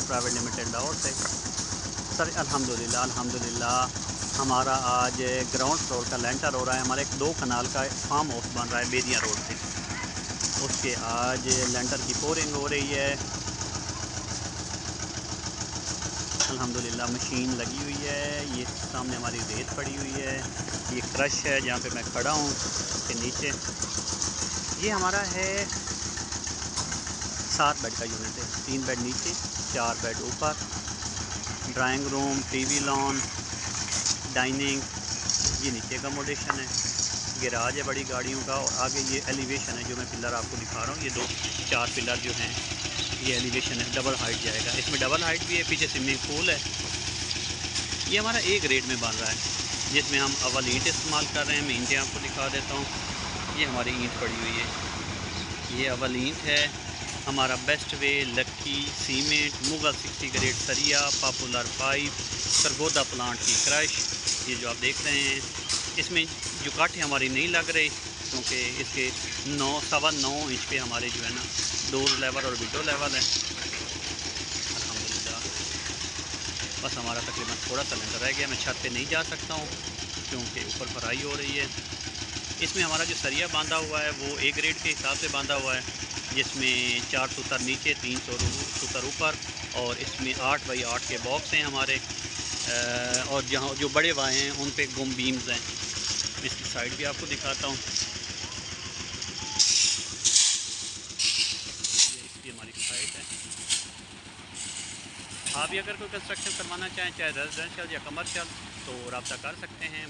Private limited Lahore से। Sir अल्हम्दुलिल्लाह हमारा आज ग्राउंड फ्लोर का लेंटर हो रहा है। हमारे एक 2 कनाल का फार्म हाउस बन रहा है बेदिया रोड पे, उसके आज लेंटर की पोरिंग हो रही है। अल्हम्दुलिल्लाह मशीन लगी हुई है। ये सामने हमारी रेत पड़ी हुई है, ये क्रश है जहाँ पे मैं खड़ा हूँ, उसके नीचे ये हमारा है 7 बेड का यूनिट है। 3 बेड नीचे, 4 बेड ऊपर, drawing room, TV lawn, dining, ये नीचे अकोमोडेशन है, गैराज है बड़ी गाड़ियों का, और आगे ये एलिवेशन है जो मैं पिलर आपको दिखा रहा हूँ। ये 4 पिलर जो हैं ये एलिवेशन है, डबल हाइट जाएगा। इसमें डबल हाइट भी है, पीछे स्विमिंग पूल है। ये हमारा A ग्रेड में बन रहा है, जिसमें हम अव्वल ईंट इस्तेमाल कर रहे हैं। मैं ईंटें आपको दिखा देता हूँ। ये हमारी ईंट पड़ी हुई है, ये अव्वल ईंट है। हमारा बेस्ट वे, लक्की सीमेंट, मुगल 60 ग्रेड सरिया, पॉपुलर पाइप, सरगोदा प्लांट की क्रश, ये जो आप देख रहे हैं। इसमें जो काठें हमारी नहीं लग रही क्योंकि इसके 9.25 इंच पे हमारे जो है ना डोर लेवल और विंडो लेवल है। अल्हम्दुलिल्लाह बस हमारा तकरीबन थोड़ा सा लेंटर रह गया। मैं छत पे नहीं जा सकता हूँ क्योंकि ऊपर भराई हो रही है। इसमें हमारा जो सरिया बांधा हुआ है वो A ग्रेड के हिसाब से बांधा हुआ है, जिसमें 4 सूतर नीचे, 3 सूतर ऊपर, और इसमें 8 बाई 8 के बॉक्स हैं हमारे। और जहाँ जो बड़े वाए हैं उन पे गुम बीम्स हैं। इसकी साइड भी आपको दिखाता हूँ। ये इसकी हमारी साइड है। आप भी अगर कोई कंस्ट्रक्शन करवाना चाहें, चाहे रेजिडेंशियल या कमर्शियल, तो रब्ता कर सकते हैं।